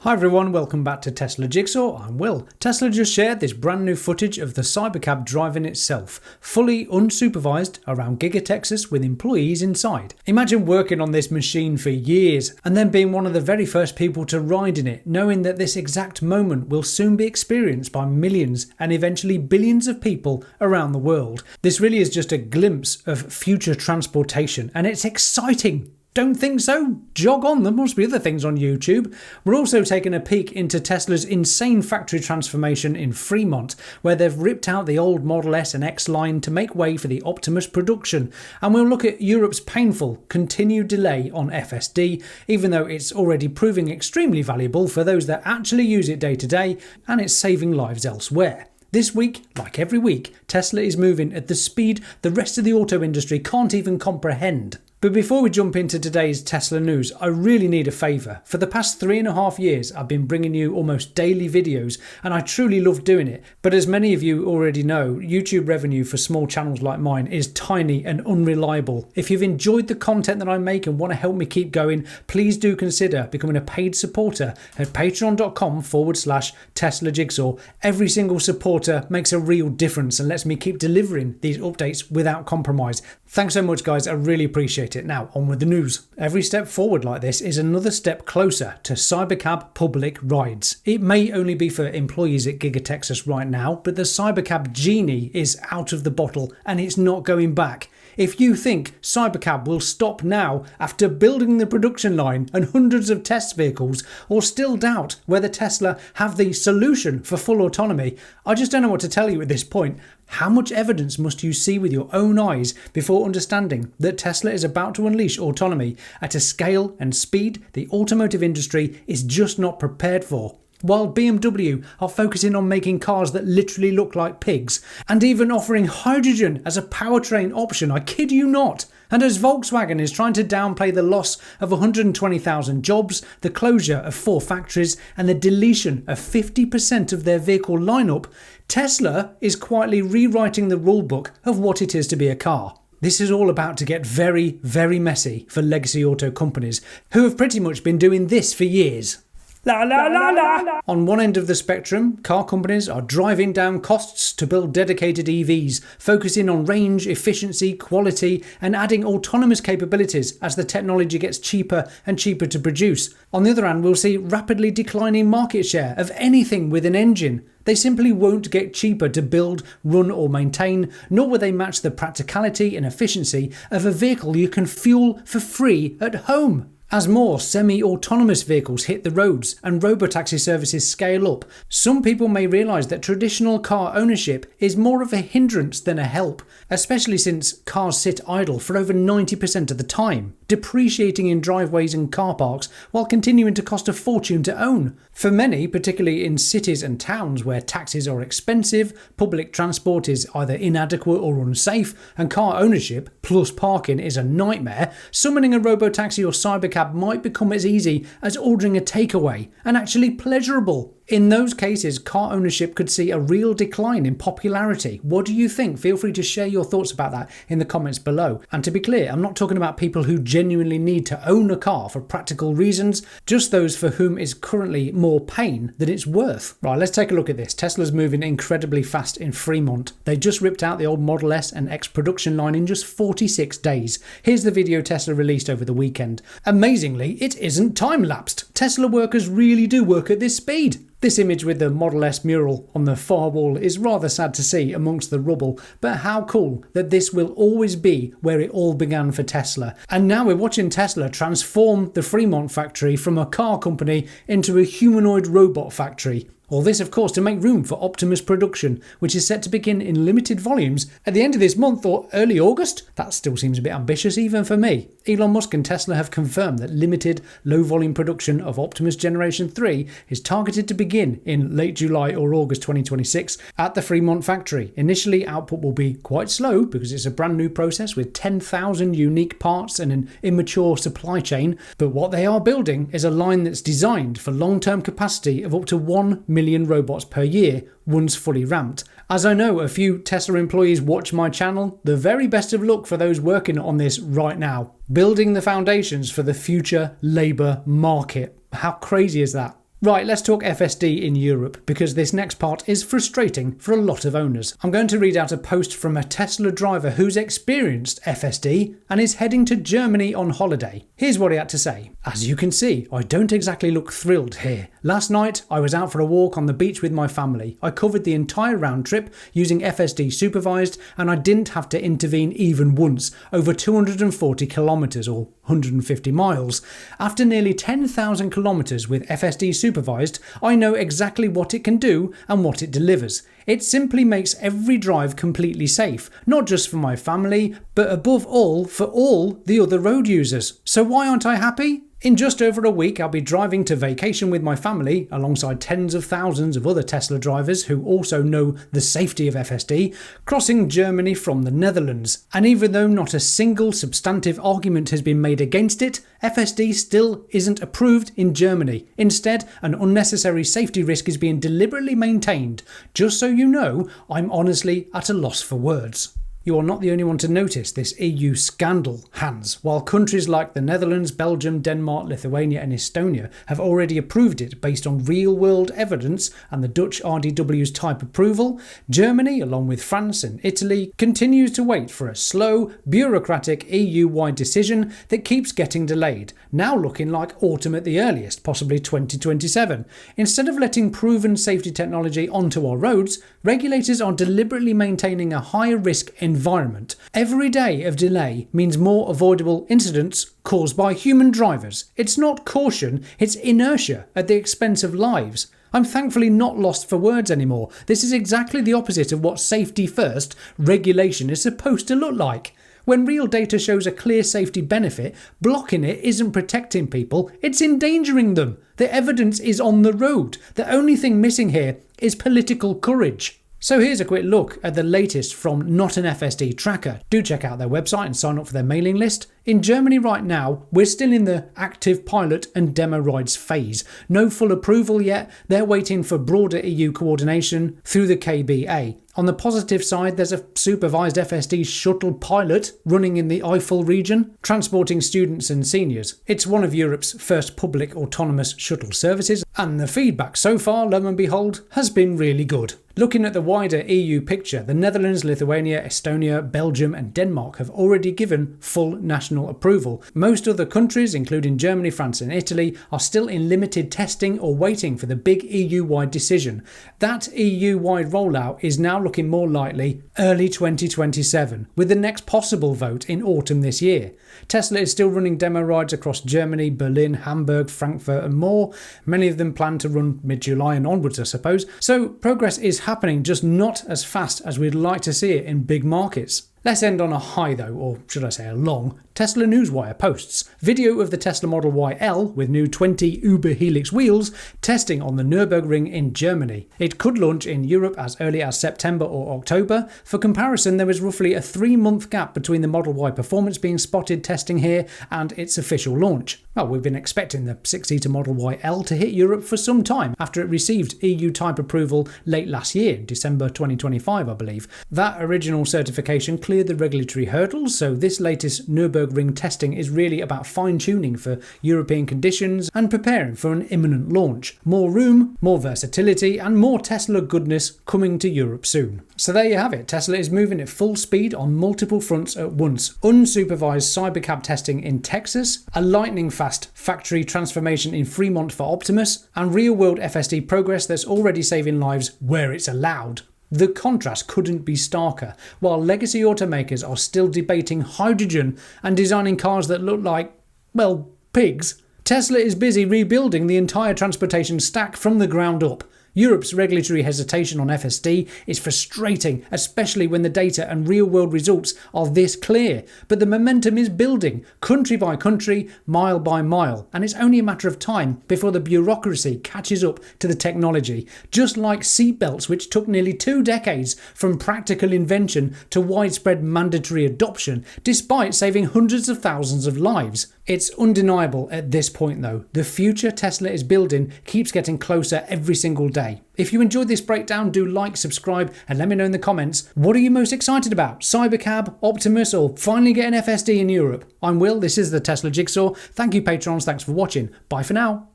Hi everyone, welcome back to Tesla Jigsaw. I'm Will. Tesla just shared this brand new footage of the Cybercab driving itself, fully unsupervised around Giga Texas with employees inside. Imagine working on this machine for years and then being one of the very first people to ride in it, knowing that this exact moment will soon be experienced by millions and eventually billions of people around the world. This really is just a glimpse of future transportation and it's exciting. Don't think so? Jog on, there must be other things on YouTube. We're also taking a peek into Tesla's insane factory transformation in Fremont, where they've ripped out the old Model S and X line to make way for the Optimus production. And we'll look at Europe's painful continued delay on FSD, even though it's already proving extremely valuable for those that actually use it day to day, and it's saving lives elsewhere. This week, like every week, Tesla is moving at the speed the rest of the auto industry can't even comprehend. But before we jump into today's Tesla news, I really need a favour. For the past 3.5 years, I've been bringing you almost daily videos, and I truly love doing it. But as many of you already know, YouTube revenue for small channels like mine is tiny and unreliable. If you've enjoyed the content that I make and want to help me keep going, please do consider becoming a paid supporter at patreon.com/Tesla Jigsaw. Every single supporter makes a real difference and lets me keep delivering these updates without compromise. Thanks so much, guys. I really appreciate it. Now, on with the news. Every step forward like this is another step closer to Cybercab public rides. It may only be for employees at Giga Texas right now, but the Cybercab genie is out of the bottle and it's not going back. If you think Cybercab will stop now after building the production line and hundreds of test vehicles, or still doubt whether Tesla have the solution for full autonomy, I just don't know what to tell you at this point. How much evidence must you see with your own eyes before understanding that Tesla is about to unleash autonomy at a scale and speed the automotive industry is just not prepared for? While BMW are focusing on making cars that literally look like pigs, and even offering hydrogen as a powertrain option, I kid you not. And as Volkswagen is trying to downplay the loss of 120,000 jobs, the closure of 4 factories, and the deletion of 50% of their vehicle lineup, Tesla is quietly rewriting the rulebook of what it is to be a car. This is all about to get very, very messy for legacy auto companies who have pretty much been doing this for years. La la la la. On one end of the spectrum, car companies are driving down costs to build dedicated EVs, focusing on range, efficiency, quality, and adding autonomous capabilities as the technology gets cheaper and cheaper to produce. On the other hand, we'll see rapidly declining market share of anything with an engine. They simply won't get cheaper to build, run or maintain, nor will they match the practicality and efficiency of a vehicle you can fuel for free at home. As more semi-autonomous vehicles hit the roads and robotaxi services scale up, some people may realise that traditional car ownership is more of a hindrance than a help, especially since cars sit idle for over 90% of the time, depreciating in driveways and car parks while continuing to cost a fortune to own. For many, particularly in cities and towns where taxis are expensive, public transport is either inadequate or unsafe, and car ownership plus parking is a nightmare, summoning a robotaxi or cybercab might become as easy as ordering a takeaway and actually pleasurable. In those cases, car ownership could see a real decline in popularity. What do you think? Feel free to share your thoughts about that in the comments below. And to be clear, I'm not talking about people who genuinely need to own a car for practical reasons, just those for whom it's currently more pain than it's worth. Right, let's take a look at this. Tesla's moving incredibly fast in Fremont. They just ripped out the old Model S and X production line in just 46 days. Here's the video Tesla released over the weekend. Amazingly, it isn't time-lapsed. Tesla workers really do work at this speed. This image with the Model S mural on the far wall is rather sad to see amongst the rubble, but how cool that this will always be where it all began for Tesla. And now we're watching Tesla transform the Fremont factory from a car company into a humanoid robot factory. All this, of course, to make room for Optimus production, which is set to begin in limited volumes at the end of this month or early August. That still seems a bit ambitious even for me. Elon Musk and Tesla have confirmed that limited, low-volume production of Optimus Generation 3 is targeted to begin in late July or August 2026 at the Fremont factory. Initially, output will be quite slow because it's a brand new process with 10,000 unique parts and an immature supply chain, but what they are building is a line that's designed for long-term capacity of up to 1 million robots per year once fully ramped. As I know a few Tesla employees watch my channel, the very best of luck for those working on this right now, building the foundations for the future labour market. How crazy is that? Right, let's talk FSD in Europe, because this next part is frustrating for a lot of owners. I'm going to read out a post from a Tesla driver who's experienced FSD and is heading to Germany on holiday. Here's what he had to say. As you can see, I don't exactly look thrilled here. Last night, I was out for a walk on the beach with my family. I covered the entire round trip using FSD Supervised, and I didn't have to intervene even once, over 240 kilometres or 150 miles. After nearly 10,000 kilometres with FSD Supervised, I know exactly what it can do and what it delivers. It simply makes every drive completely safe, not just for my family, but above all for all the other road users. So why aren't I happy? In just over a week, I'll be driving to vacation with my family, alongside tens of thousands of other Tesla drivers who also know the safety of FSD, crossing Germany from the Netherlands. And even though not a single substantive argument has been made against it, FSD still isn't approved in Germany. Instead, an unnecessary safety risk is being deliberately maintained. Just so you know, I'm honestly at a loss for words. You are not the only one to notice this EU scandal, Hans. While countries like the Netherlands, Belgium, Denmark, Lithuania and Estonia have already approved it based on real-world evidence and the Dutch RDW's type approval, Germany, along with France and Italy, continues to wait for a slow, bureaucratic EU-wide decision that keeps getting delayed, now looking like autumn at the earliest, possibly 2027. Instead of letting proven safety technology onto our roads, regulators are deliberately maintaining a higher risk environment. Every day of delay means more avoidable incidents caused by human drivers. It's not caution, it's inertia at the expense of lives. I'm thankfully not lost for words anymore. This is exactly the opposite of what safety first regulation is supposed to look like. When real data shows a clear safety benefit, blocking it isn't protecting people, it's endangering them. The evidence is on the road. The only thing missing here is political courage. So here's a quick look at the latest from Not an FSD Tracker. Do check out their website and sign up for their mailing list. In Germany right now, we're still in the active pilot and demo rides phase. No full approval yet, they're waiting for broader EU coordination through the KBA. On the positive side, there's a supervised FSD shuttle pilot running in the Eifel region, transporting students and seniors. It's one of Europe's first public autonomous shuttle services, and the feedback so far, lo and behold, has been really good. Looking at the wider EU picture, the Netherlands, Lithuania, Estonia, Belgium and Denmark have already given full national approval. Most other countries, including Germany, France and Italy, are still in limited testing or waiting for the big EU-wide decision. That EU-wide rollout is now looking more likely early 2027, with the next possible vote in autumn this year. Tesla is still running demo rides across Germany, Berlin, Hamburg, Frankfurt and more. Many of them plan to run mid-July and onwards, I suppose. So progress is happening, just not as fast as we'd like to see it in big markets. Let's end on a high though, or should I say a long. Tesla Newswire posts video of the Tesla Model Y L with new 20 Uber Helix wheels testing on the Nürburgring in Germany. It could launch in Europe as early as September or October. For comparison, there is roughly a 3-month gap between the Model Y performance being spotted testing here and its official launch. Well, we've been expecting the 6-seater Model Y L to hit Europe for some time after it received EU type approval late last year, December 2025 I believe. That original certification cleared the regulatory hurdles, so this latest Nürburgring testing is really about fine-tuning for European conditions and preparing for an imminent launch. More room, more versatility and more Tesla goodness coming to Europe soon. So there you have it, Tesla is moving at full speed on multiple fronts at once. Unsupervised Cybercab testing in Texas, a lightning-fast factory transformation in Fremont for Optimus, and real-world FSD progress that's already saving lives where it's allowed. The contrast couldn't be starker. While legacy automakers are still debating hydrogen and designing cars that look like, well, pigs, Tesla is busy rebuilding the entire transportation stack from the ground up. Europe's regulatory hesitation on FSD is frustrating, especially when the data and real-world results are this clear. But the momentum is building, country by country, mile by mile, and it's only a matter of time before the bureaucracy catches up to the technology. Just like seatbelts, which took nearly 2 decades from practical invention to widespread mandatory adoption, despite saving hundreds of thousands of lives. It's undeniable at this point though, the future Tesla is building keeps getting closer every single day. If you enjoyed this breakdown, do like, subscribe and let me know in the comments, what are you most excited about? Cybercab, Optimus or finally getting FSD in Europe? I'm Will, this is the Tesla Jigsaw. Thank you patrons, thanks for watching, bye for now.